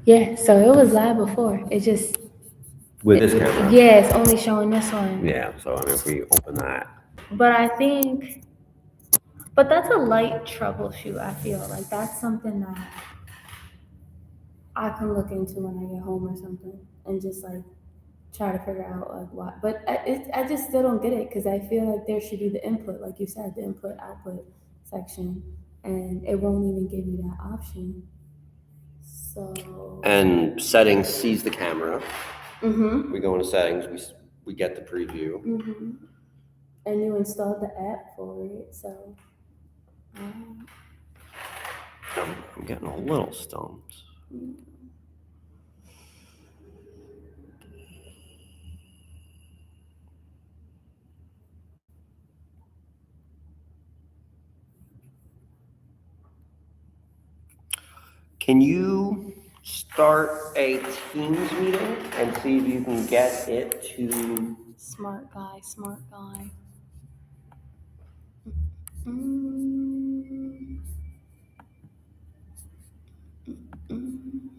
Yeah, so it was live before. It just with this camera. yeah, it's only showing this one. Yeah, so I mean, if we open that. But I think, but that's a light troubleshoot. I feel like that's something that I can look into when I get home or something, and just like try to figure out like why. But I just still don't get it because I feel like there should be the input, like you said, the input output section, and it won't even give you that option. So. And settings sees the camera. Mm-hmm. We go into settings. We get the preview. Mm-hmm. And you installed the app for it, so. I'm getting a little stumped. Can you start a Teams meeting and see if you can get it to... Smart guy, smart guy. Mm. Mm.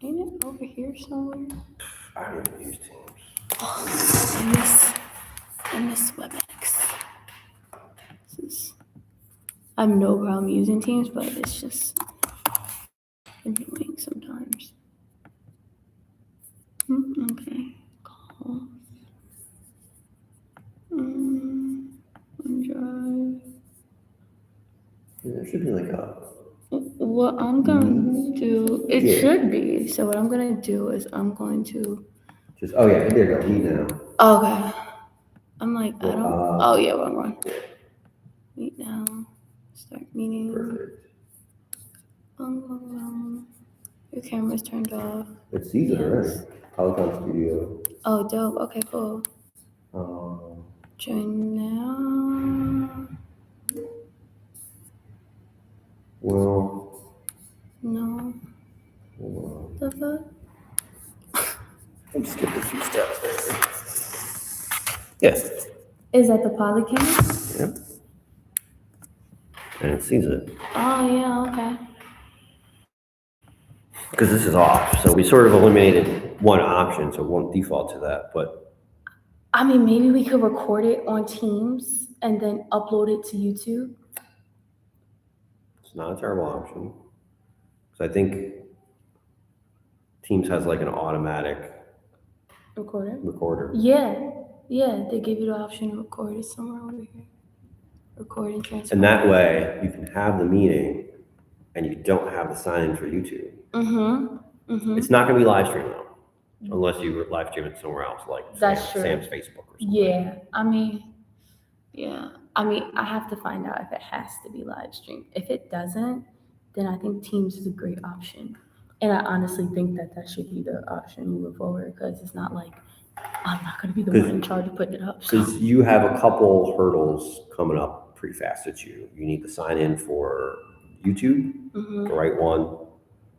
Ain't it over here somewhere? I don't even use Teams. Oh, I miss WebEx. I have no problem using Teams, but it's just annoying sometimes. Okay. Call. OneDrive. There should be like a... What I'm gonna do, it should be. So what I'm gonna do is I'm going to. Just, oh yeah, there you go, meet now. Okay. I'm like, I don't. Oh yeah, wrong one. Meet now. Start meeting. Perfect. Your camera's turned off. It sees it already. Polycom Studio. Oh, dope. Okay, cool. Join now. Well. No. The fuck? I'm just skipping a few steps there. Yes. Is that the polycam? Yep. And it sees it. Oh yeah, okay. Because this is off, so we sort of eliminated one option, so it won't default to that, but... I mean, maybe we could record it on Teams and then upload it to YouTube. It's not a terrible option. Because I think Teams has like an automatic recorder. Yeah, they give you the option to record it somewhere over here. Record and transfer. And that way, you can have the meeting, and you don't have the sign-in for YouTube. It's not going to be live streamed though, unless you live stream it somewhere else, like Sam's Facebook or something. Yeah, I mean, I have to find out if it has to be live streamed. If it doesn't, then I think Teams is a great option. And I honestly think that should be the option moving forward because it's not like I'm not going to be the one in charge of putting it up. Because you have a couple hurdles coming up pretty fast at you. You need to sign in for YouTube, the right one,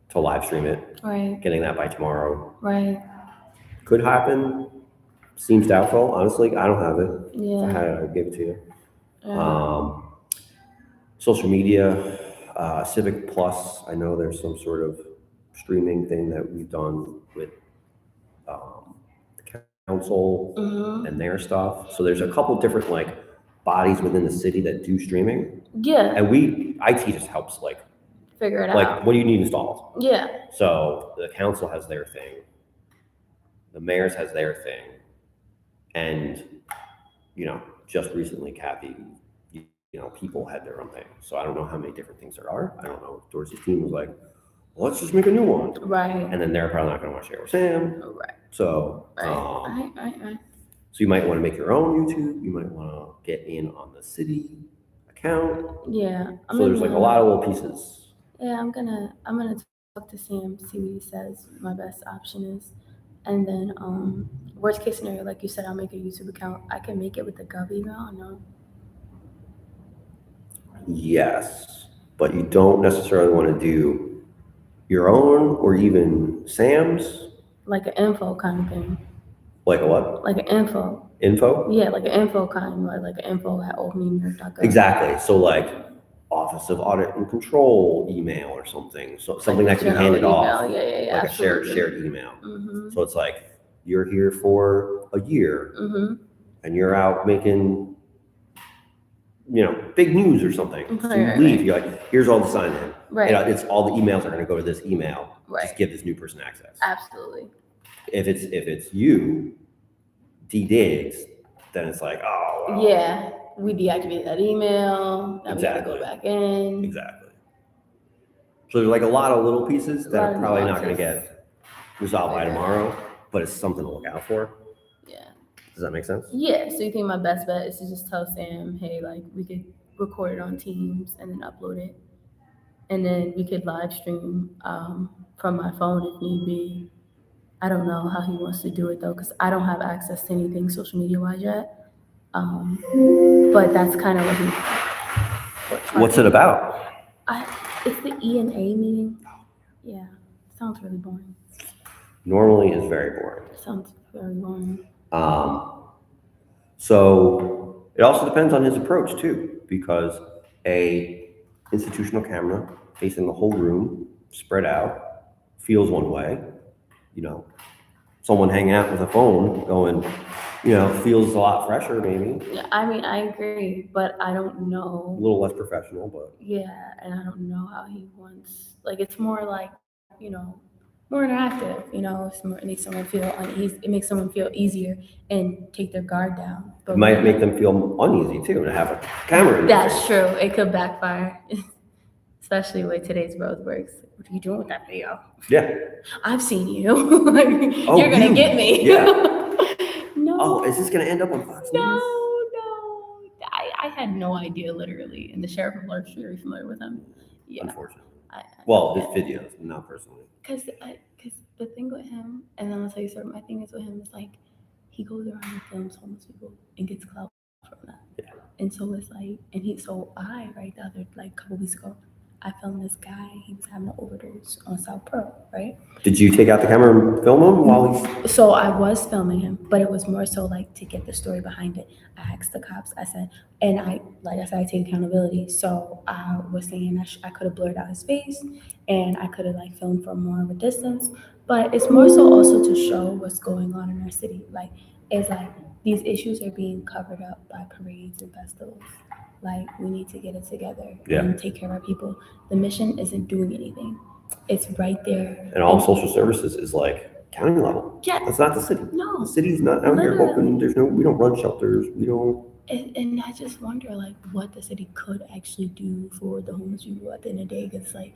to live stream it. Right. Getting that by tomorrow. Right. Could happen. Seems doubtful. Honestly, I don't have it. Yeah. If I had it, I'd give it to you. Yeah. Social media, Civic Plus. I know there's some sort of streaming thing that we've done with the council and their stuff. So there's a couple different like bodies within the city that do streaming. Yeah. And IT just helps like figure it out. Like, what do you need installed? Yeah. So the council has their thing. The mayor's has their thing. And, just recently, Kathy, people had their own thing. So I don't know how many different things there are. I don't know if Dorsey's team was like, well, let's just make a new one. Right. And then they're probably not going to want to share with Sam. Right. So, right. So you might want to make your own YouTube. You might want to get in on the city account. Yeah. So there's like a lot of little pieces. Yeah, I'm gonna talk to Sam, see what he says my best option is. And then worst case scenario, like you said, I'll make a YouTube account. I can make it with the Gov email, no? Yes, but you don't necessarily want to do your own or even Sam's. Like an info kind of thing. Like a what? Like an info. Info? Yeah, like an info kind, or like an info at oldnewyork.gov. Exactly. So like Office of Audit and Control email or something. So something Like that can be general handed email. off. Yeah, Like absolutely. a shared email. Mm-hmm. So it's like you're here for a year Mm-hmm. and you're out making, big news or something. So you Right, leave, right. you're like, here's all the sign in. Right. It's all the emails are going to go to this email. Right. Just give this new person access. Absolutely. If it's you, D Diggs, then it's like, oh, well. Yeah, we deactivated that email. Now Exactly. we gotta go back in. Exactly. So there's like a lot of little pieces that lot are of probably not going to nuances. get resolved by Figure it tomorrow, but it's something to look out for. Yeah. Does that make sense? Yeah. So you think my best bet is to just tell Sam, hey, like we could record it on Teams and then upload it, and then we could live stream from my phone if need be. I don't know how he wants to do it though, because I don't have access to anything social media wise yet. But that's kind of what he. What's it about? It's the E&A meeting. Yeah, sounds really boring. Normally is very boring. Sounds very boring. So it also depends on his approach too, because a institutional camera facing the whole room, spread out, feels one way. Someone hanging out with a phone going, feels a lot fresher maybe. Yeah, I mean, I agree, but I don't know. A little less professional, but. Yeah, and I don't know how he wants. Like, it's more like, more interactive. It makes someone feel uneasy. It makes someone feel easier and take their guard down. It might make them feel uneasy too to have a camera in That's face. true. It could backfire, especially with today's world works. What are you doing with that video? Yeah. I've seen you. You're gonna get me. Yeah. No. Oh, is this gonna end up on Fox News? No. I had no idea, literally. And the sheriff of Lark Street, are you familiar with him? Yeah. Unfortunately. Well, his videos, not personally. Because the thing with him, and then I'll tell you something, my thing is with him is like, he goes around and films homeless people and gets clout from that. Yeah. And so it's like, right the other, like, couple weeks ago, I filmed this guy, he was having an overdose on South Pearl, right? Did you take out the camera and film him while he's... So I was filming him, but it was more so like to get the story behind it. I asked the cops, I said, and I take accountability. So I was saying I could have blurred out his face and I could have like filmed from more of a distance, but it's more so also to show what's going on in our city. Like, it's like these issues are being covered up by parades and festivals. Like, we need to get it together and take care of our people. The mission isn't doing anything. It's right there. And all social services is like county level. Yeah. That's not the city. No. The city's not out here helping. We don't run shelters. We don't. And I just wonder, like, what the city could actually do for the homeless people at the end of the day. Because, like,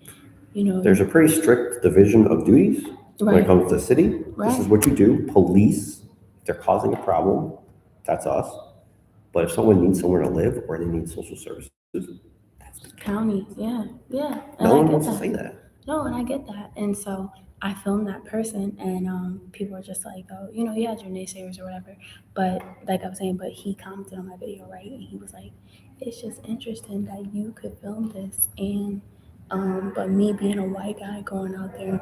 There's a pretty strict division of duties when it comes to the city. Right. This is what you do. Police, if they're causing a problem, that's us. But if someone needs somewhere to live or they need social services, that's the county. Yeah. And no one wants to say that. No, and I get that. And so I filmed that person, and people were just like, oh, you had your naysayers or whatever. But like I was saying, but he commented on my video, right? And he was like, it's just interesting that you could film this, and but me being a white guy going out there and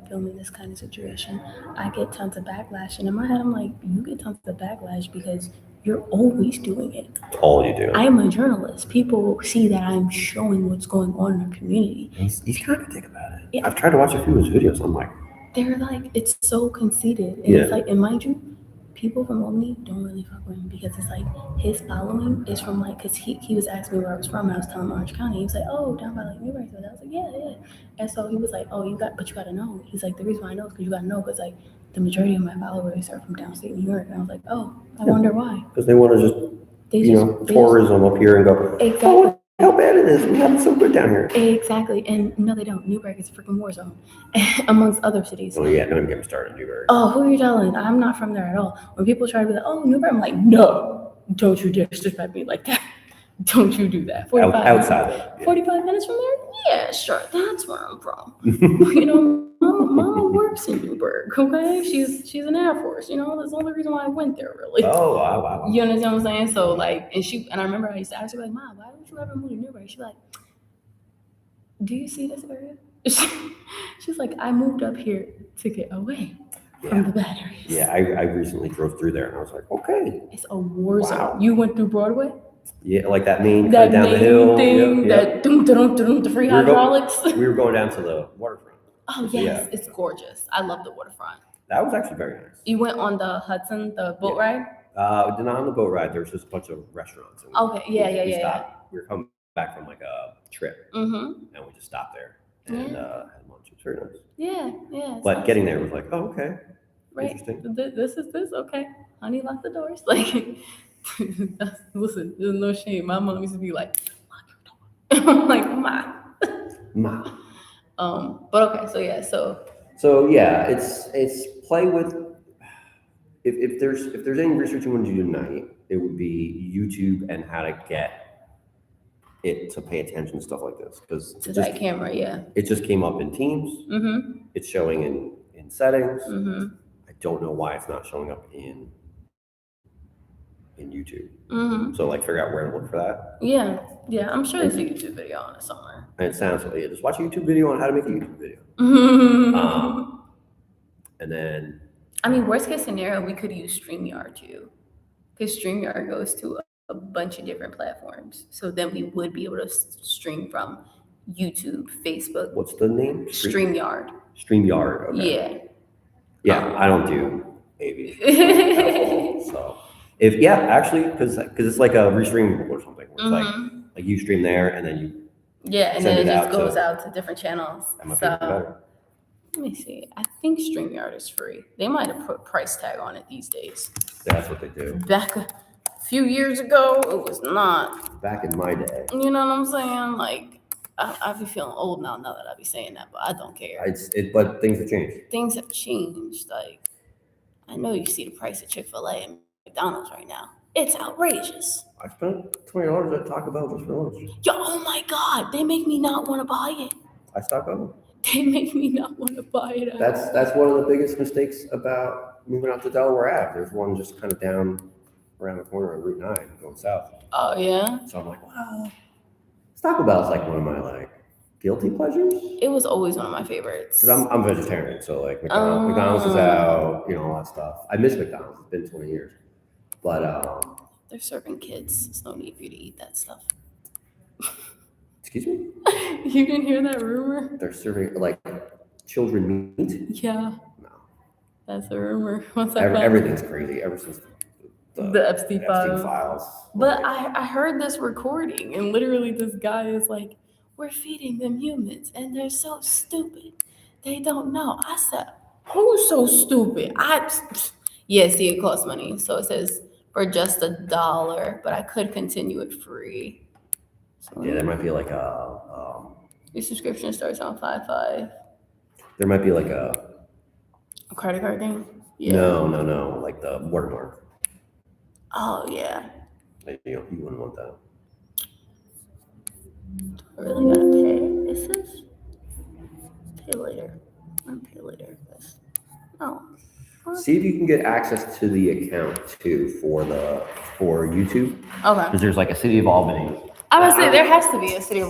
filming this kind of situation, I get tons of backlash. And in my head, I'm like, you get tons of backlash because you're always doing it. That's all you do. I'm a journalist. People see that I'm showing what's going on in our community. He's trying to think about it. Yeah. I've tried to watch a few of his videos. I'm like, they're like, it's so conceited. And it's like, and mind you, people from Albany don't really fuck with him because it's like his following is from like, because he was asking me where I was from, and I was telling him Orange County. He was like, oh, down by like Newbury. So I was like, yeah. And so he was like, oh, you got to know. He's like, the reason why I know is because you got to know, because like the majority of my followers are from downstate New York. And I was like, oh, I wonder why. Because they want to just, tourism up here and go, exactly. Oh, how bad it is. We have it so good down here. Exactly. And no, they don't. Newburgh is a freaking war zone, amongst other cities. Oh, yeah. Don't even get me started in Newburgh. Oh, who are you telling? I'm not from there at all. When people try to be like, oh, Newburgh, I'm like, no, don't you dare disrespect me like that. Don't you do that. 45 minutes from there? Yeah, sure. That's where I'm from. Mama works in Newburgh, okay? She's an Air Force, that's the only reason why I went there, really. Oh, wow. You understand what I'm saying? So, like, and I remember I used to ask her, like, Mom, why would you ever move to Newburgh? She's like, do you see this area? She's like, I moved up here to get away. from the batteries. Yeah, I recently drove through there and I was like, okay. It's a war zone. Wow. You went through Broadway? Yeah, like that main That down the main hill thing, Yep. the free hydraulics. We were going down to the waterfront. Oh So, yes, it's gorgeous. I love the waterfront. That was actually very nice. You went on the Hudson, the boat ride? Not on the boat ride. There was just a bunch of restaurants. And Okay, yeah. we stopped. We were coming back from like a trip, Mm-hmm. and we just stopped there and had lunch. It was very nice. Yeah. But getting there was like, oh, okay, right. Interesting. This is this. Okay, honey, lock the doors. Like, listen, there's no shame. My mom used to be like, lock your door. I'm like, Ma. But okay, so yeah, So yeah, it's play with. If there's any research you want to do tonight, it would be YouTube and how to get it to pay attention to stuff like this, because to that camera, yeah. It just came up in Teams. Mm-hmm. It's showing in settings. Mm-hmm. I don't know why it's not showing up in YouTube. Mm-hmm. So like figure out where to look for that. Yeah. I'm sure there's a YouTube video on it somewhere. And it sounds like just watch a YouTube video on how to make a YouTube video. Mm-hmm. And then I mean, worst case scenario, we could use StreamYard too, because StreamYard goes to a bunch of different platforms. So then we would be able to stream from YouTube, Facebook. What's the name? StreamYard. StreamYard. Okay. Yeah. I don't do AV. So actually, because it's like a restreamable or something. Where it's like you stream there and then you. Yeah, and then it just goes out to different channels. That might be better. Let me see. I think StreamYard is free. They might have put price tag on it these days. That's what they do. Back a few years ago, it was not. Back in my day. You know what I'm saying? Like, I be feeling old now that I be saying that, but I don't care. But things have changed. Things have changed. Like, I know you see the price of Chick-fil-A and McDonald's right now. It's outrageous. I spent $20 at Taco Bell just for lunch. Yo, oh my God, they make me not want to buy it. I stock up. They make me not want to buy it. That's one of the biggest mistakes about moving out to Delaware Ave. There's one just kind of down around the corner on Route 9 going south. Oh yeah. So I'm like, wow. Taco Bell's like one of my like guilty pleasures. It was always one of my favorites. Because I'm vegetarian, so like McDonald's is out, all that stuff. I miss McDonald's. It's been 20 years, but they're serving kids. There's no need for you to eat that stuff. Excuse me? You didn't hear that rumor? They're serving like children meat? Yeah. No. That's a rumor. Everything's crazy ever since the Epstein files. But I heard this recording, and literally this guy is like, we're feeding them humans, and they're so stupid. They don't know. I said, who's so stupid? See, it costs money. So it says for just $1, but I could continue it free. So there might be like your subscription starts on $5.5. There might be like a credit card thing? Yeah. No. Like the watermark. Oh yeah. You wouldn't want that. I really gotta pay. It says pay later. I'm pay later. Oh. See if you can get access to the account too for YouTube. Okay. Because there's like a City of Albany. I would say there has to be a City of